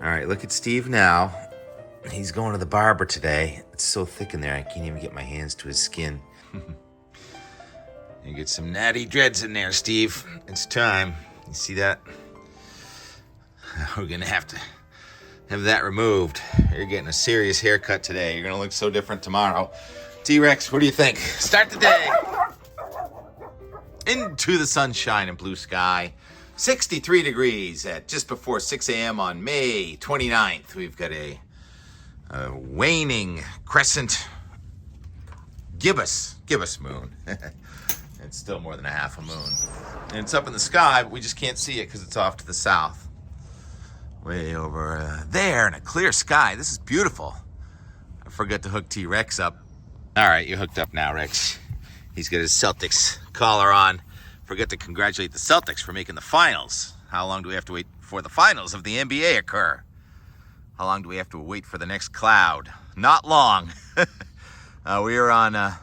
All right, look at Steve now. He's going to the barber today. It's so thick in there, I can't even get my hands to his skin. You get some natty dreads in there, Steve. It's time. You see that? We're gonna have to have that removed. You're getting a serious haircut today. You're gonna look so different tomorrow. T-Rex, what do you think? Start the day. Into the sunshine and blue sky. 63 degrees at just before 6 a.m. on May 29th. We've got a waning crescent gibbous moon. It's still more than a half a moon. And it's up in the sky, but we just can't see it because it's off to the south. Way over there in a clear sky. This is beautiful. I forgot to hook T-Rex up. All right, you're hooked up now, Rex. He's got his Celtics collar on. Forget to congratulate the Celtics for making the finals. How long do we have to wait before the finals of the NBA occur? How long do we have to wait for the next cloud? Not long. We are on a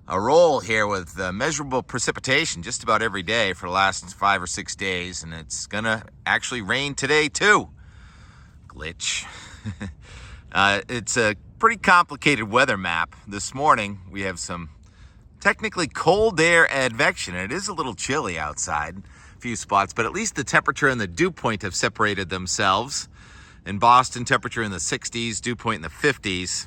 roll here with measurable precipitation just about every day for the last 5 or 6 days, and it's gonna actually rain today too. Glitch. It's a pretty complicated weather map. This morning we have some technically cold air advection, and it is a little chilly outside, a few spots, but at least the temperature and the dew point have separated themselves. In Boston, temperature in the 60s, dew point in the 50s.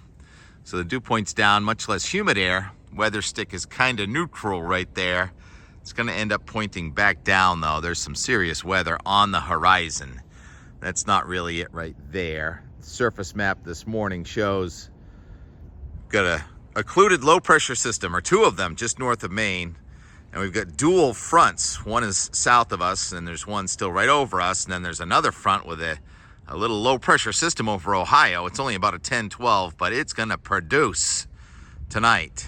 So the dew point's down, much less humid air. Weather stick is kind of neutral right there. It's going to end up pointing back down, though. There's some serious weather on the horizon. That's not really it right there. The surface map this morning shows got a occluded low pressure system, or two of them, just north of Maine. And we've got dual fronts. One is south of us, and there's one still right over us. And then there's another front with a little low pressure system over Ohio. It's only about a 10-12, but it's going to produce tonight.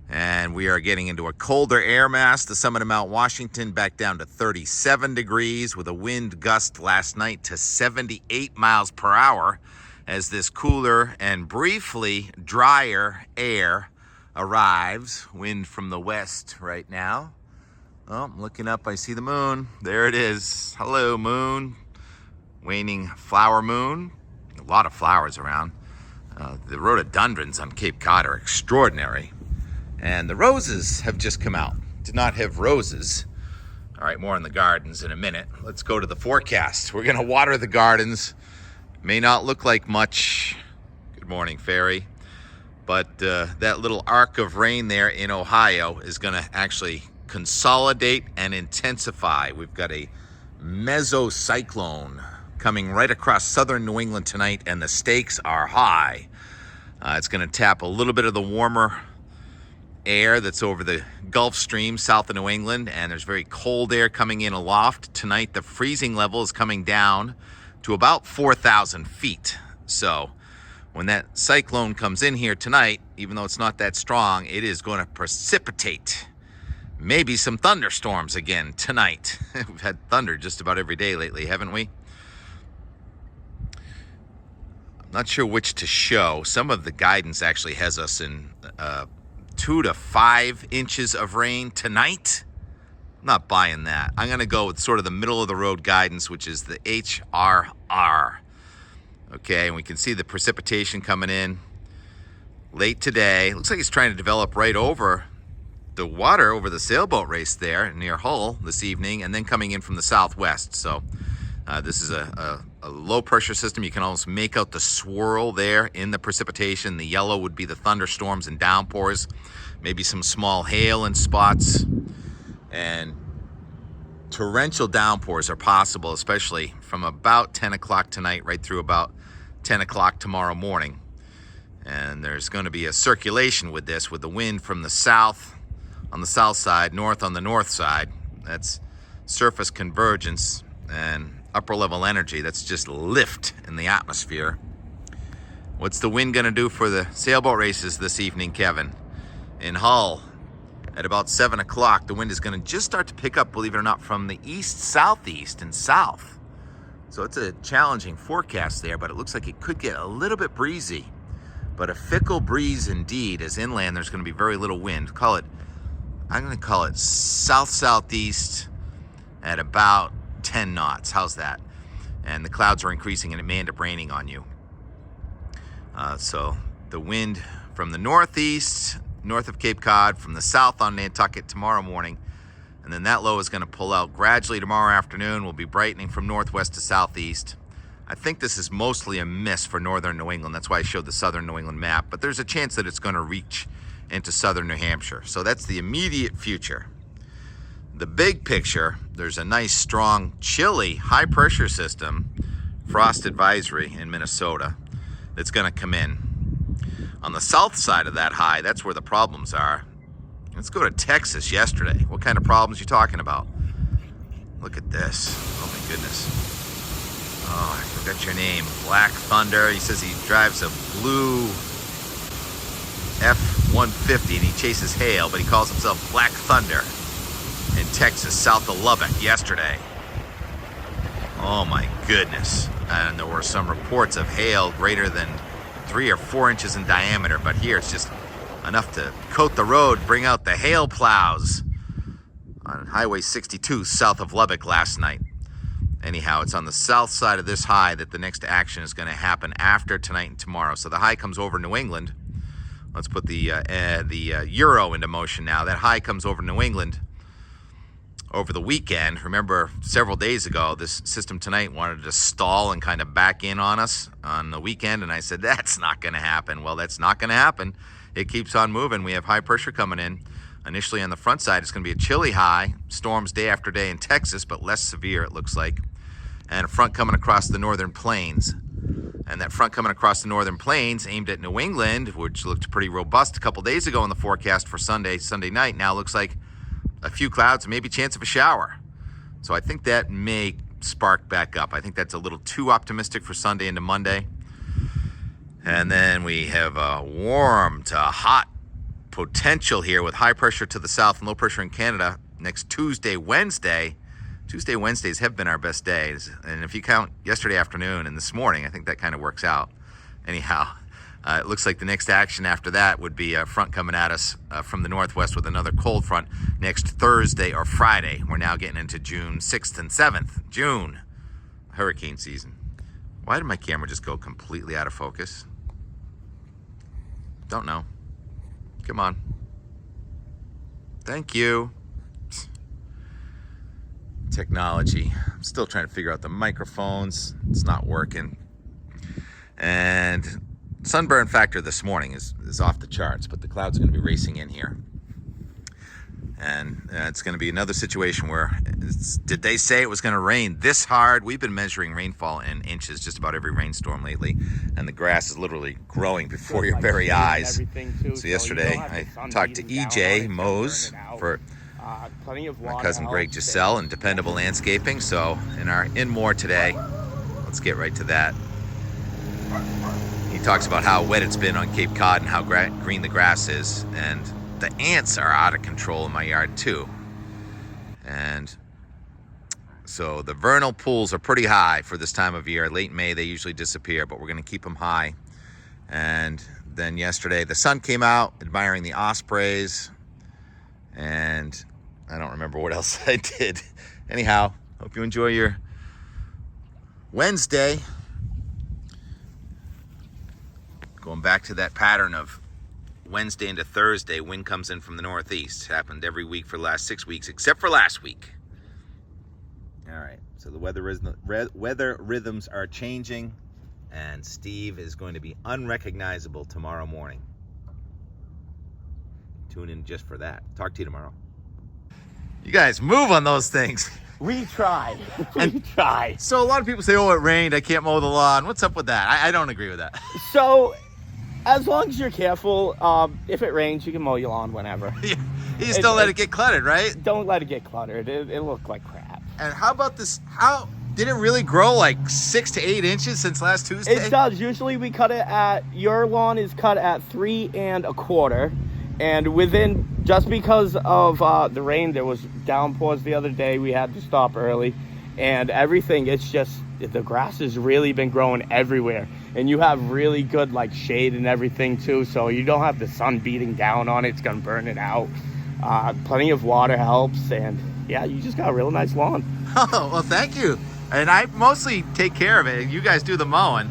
And we are getting into a colder air mass. The summit of Mount Washington back down to 37 degrees with a wind gust last night to 78 miles per hour as this cooler and briefly drier air arrives. Wind from the west right now. Oh, I'm looking up, I see the moon. There it is. Hello, moon. Waning flower moon. A lot of flowers around. The rhododendrons on Cape Cod are extraordinary. And the roses have just come out. Did not have roses. All right, more in the gardens in a minute. Let's go to the forecast. We're going to water the gardens. May not look like much. Good morning, Fairy. But that little arc of rain there in Ohio is going to actually consolidate and intensify. We've got a mesocyclone coming right across southern New England tonight, and the stakes are high. It's going to tap a little bit of the warmer air that's over the Gulf Stream south of New England, and there's very cold air coming in aloft. Tonight, the freezing level is coming down to about 4,000 feet. So when that cyclone comes in here tonight, even though it's not that strong, it is going to precipitate maybe some thunderstorms again tonight. We've had thunder just about every day lately, haven't we? I'm not sure which to show. Some of the guidance actually has us in 2 to 5 inches of rain tonight. I'm not buying that. I'm going to go with sort of the middle of the road guidance, which is the HRR. Okay, and we can see the precipitation coming in late today. Looks like it's trying to develop right over the water over the sailboat race there near Hull this evening, and then coming in from the southwest. So this is a low pressure system. You can almost make out the swirl there in the precipitation. The yellow would be the thunderstorms and downpours, maybe some small hail in spots. And torrential downpours are possible, especially from about 10 o'clock tonight right through about 10 o'clock tomorrow morning. And there's going to be a circulation with this, with the wind from the south on the south side, north on the north side. That's surface convergence and upper level energy. That's just lift in the atmosphere. What's the wind going to do for the sailboat races this evening, Kevin? In Hull, at about 7 o'clock, the wind is going to just start to pick up, believe it or not, from the east, southeast, and south. So it's a challenging forecast there, but it looks like it could get a little bit breezy. But a fickle breeze indeed, as inland there's going to be very little wind. I'm going to call it south-southeast at about 10 knots. How's that? and the clouds are increasing, and it may end up raining on you. So the wind from the northeast, north of Cape Cod, from the south on Nantucket tomorrow morning, and then that low is going to pull out gradually tomorrow afternoon. We'll be brightening from northwest to southeast. I think this is mostly a miss for northern New England. That's why I showed the southern New England map, but there's a chance that it's going to reach into southern New Hampshire. So that's the immediate future. The big picture, there's a nice, strong, chilly, high-pressure system, frost advisory in Minnesota, that's going to come in. On the south side of that high, that's where the problems are. Let's go to Texas yesterday. What kind of problems are you talking about? Look at this. Oh, my goodness. Oh, I forgot your name. Black Thunder. He says he drives a blue F-150 and he chases hail, but he calls himself Black Thunder in Texas, south of Lubbock, yesterday. Oh my goodness. And there were some reports of hail greater than 3 or 4 inches in diameter, but here it's just enough to coat the road, bring out the hail plows on Highway 62 south of Lubbock last night. Anyhow, it's on the south side of this high that the next action is going to happen after tonight and tomorrow. So the high comes over New England. Let's put the Euro into motion now. That high comes over New England over the weekend. Remember, several days ago, this system tonight wanted to stall and kind of back in on us on the weekend, and I said, that's not going to happen. Well, that's not going to happen. It keeps on moving. We have high pressure coming in. Initially on the front side, it's going to be a chilly high. Storms day after day in Texas, but less severe, it looks like. And a front coming across the northern plains. And that front coming across the northern plains aimed at New England, which looked pretty robust a couple days ago in the forecast for Sunday night, now looks like a few clouds, maybe chance of a shower. So I think that may spark back up. I think that's a little too optimistic for Sunday into Monday. And then we have a warm to hot potential here with high pressure to the south and low pressure in Canada next Tuesday, Wednesday. Tuesday, Wednesdays have been our best days. And if you count yesterday afternoon and this morning, I think that kind of works out. Anyhow, it looks like the next action after that would be a front coming at us from the northwest with another cold front next Thursday or Friday. We're now getting into June 6th and 7th. June, hurricane season. Why did my camera just go completely out of focus? Don't know. Come on. Thank you. Technology. I'm still trying to figure out the microphones. It's not working. And sunburn factor this morning is off the charts, but the clouds are going to be racing in here. And it's going to be another situation where, did they say it was going to rain this hard? We've been measuring rainfall in inches just about every rainstorm lately, and the grass is literally growing before your very eyes. So yesterday I talked to EJ Mose for my cousin Greg Giselle and Dependable Landscaping. So in our In More today, let's get right to that. He talks about how wet it's been on Cape Cod and how green the grass is, and the ants are out of control in my yard too. And so the vernal pools are pretty high for this time of year. Late May, they usually disappear, but we're going to keep them high. And then yesterday, the sun came out admiring the ospreys, and I don't remember what else I did. Anyhow, hope you enjoy your Wednesday. Going back to that pattern of Wednesday into Thursday, wind comes in from the northeast. Happened every week for the last 6 weeks, except for last week. All right, so the weather rhythms are changing, and Steve is going to be unrecognizable tomorrow morning. Tune in just for that. Talk to you tomorrow. You guys move on those things. We try. We try. So a lot of people say, oh, it rained, I can't mow the lawn. What's up with that? I don't agree with that. So, as long as you're careful, if it rains, you can mow your lawn whenever. You just don't let it get cluttered, right? Don't let it get cluttered. It looked like crap. And how about this? How did it really grow like 6 to 8 inches since last Tuesday? It does. Usually we cut it at, your lawn is cut at 3 1/4. And within, just because of the rain, there was downpours the other day. We had to stop early. And everything, it's just, the grass has really been growing everywhere. And you have really good, like, shade and everything, too. So you don't have the sun beating down on it. It's going to burn it out. Plenty of water helps. And, yeah, you just got a real nice lawn. Oh, well, thank you. And I mostly take care of it. You guys do the mowing.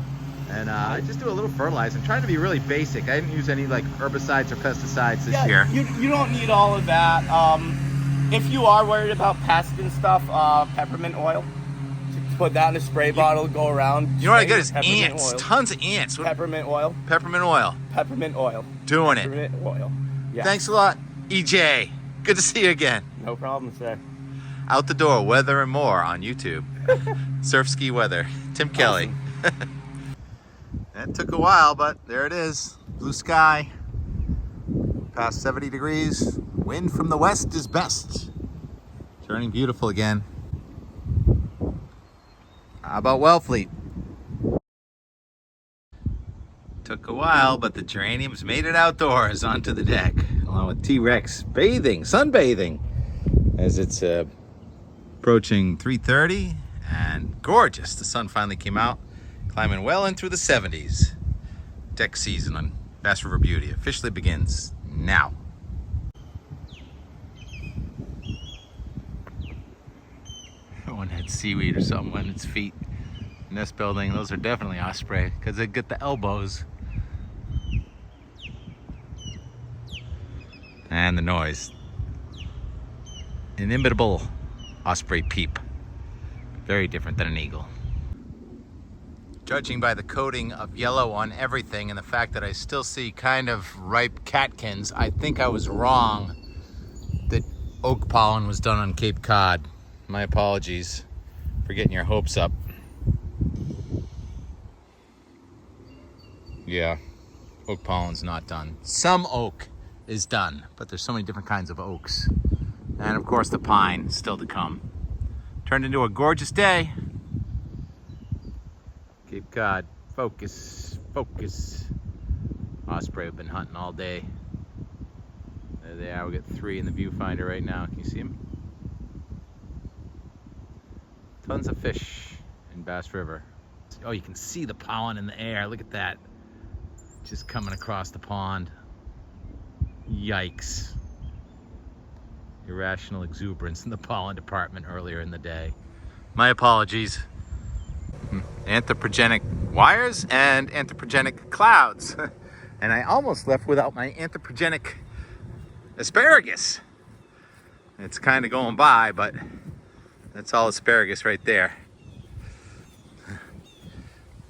And I just do a little fertilizer. I'm trying to be really basic. I didn't use any like herbicides or pesticides this year. You don't need all of that. If you are worried about pests and stuff, peppermint oil. Put that in a spray bottle, go around. You know what I got is ants. Oil. Tons of ants. Peppermint oil. Peppermint oil. Peppermint oil. Doing it. Peppermint oil. Yeah. Thanks a lot, EJ. Good to see you again. No problem, sir. Out the door, weather and more on YouTube. Surf ski weather. Tim Kelly. That took a while, but there it is. Blue sky. Past 70 degrees. Wind from the west is best. Turning beautiful again. How about Wellfleet? Took a while, but the geraniums made it outdoors onto the deck, along with T-Rex bathing, sunbathing, as it's approaching 3:30, and gorgeous. The sun finally came out, climbing well in through the 70s. Deck season on Bass River Beauty officially begins now. One had seaweed or something on its feet. Nest building, those are definitely osprey because they get the elbows. And the noise. Inimitable osprey peep. Very different than an eagle. Judging by the coating of yellow on everything and the fact that I still see kind of ripe catkins, I think I was wrong that oak pollen was done on Cape Cod. My apologies for getting your hopes up. Yeah, oak pollen's not done. Some oak is done, but there's so many different kinds of oaks. And of course the pine still to come. Turned into a gorgeous day. Cape Cod, focus, focus. Osprey have been hunting all day. There they are, we got 3 in the viewfinder right now. Can you see them? Tons of fish in Bass River. Oh, you can see the pollen in the air. Look at that. Just coming across the pond. Yikes. Irrational exuberance in the pollen department earlier in the day. My apologies. Anthropogenic wires and anthropogenic clouds. And I almost left without my anthropogenic asparagus. It's kind of going by, but that's all asparagus right there.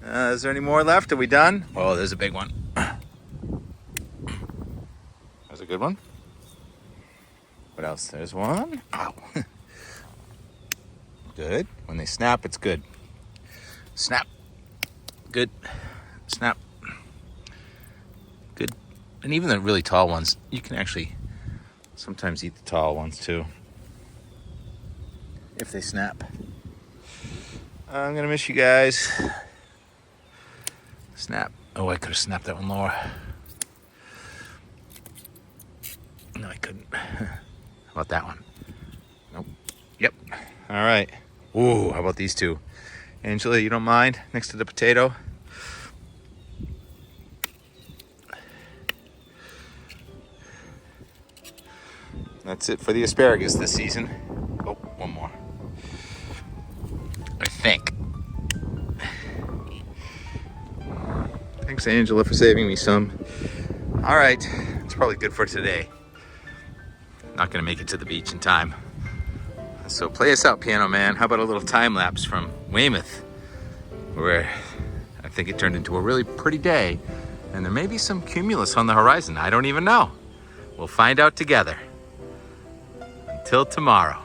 Is there any more left? Are we done? Oh, there's a big one. There's a good one. What else? There's one. Ow. Good. When they snap, it's good. Snap. Good. Snap. Good. And even the really tall ones, you can actually sometimes eat the tall ones too, if they snap. I'm gonna miss you guys. Snap. Oh, I could have snapped that one lower. No, I couldn't. How about that one? Nope. Yep. All right. Ooh, how about these two? Angela, you don't mind? Next to the potato? That's it for the asparagus this season. Oh, one more. I think. Thanks, Angela, for saving me some. All right, it's probably good for today. Not gonna make it to the beach in time. So play us out, Piano Man. How about a little time lapse from Weymouth, where I think it turned into a really pretty day, and there may be some cumulus on the horizon. I don't even know. We'll find out together. Until tomorrow.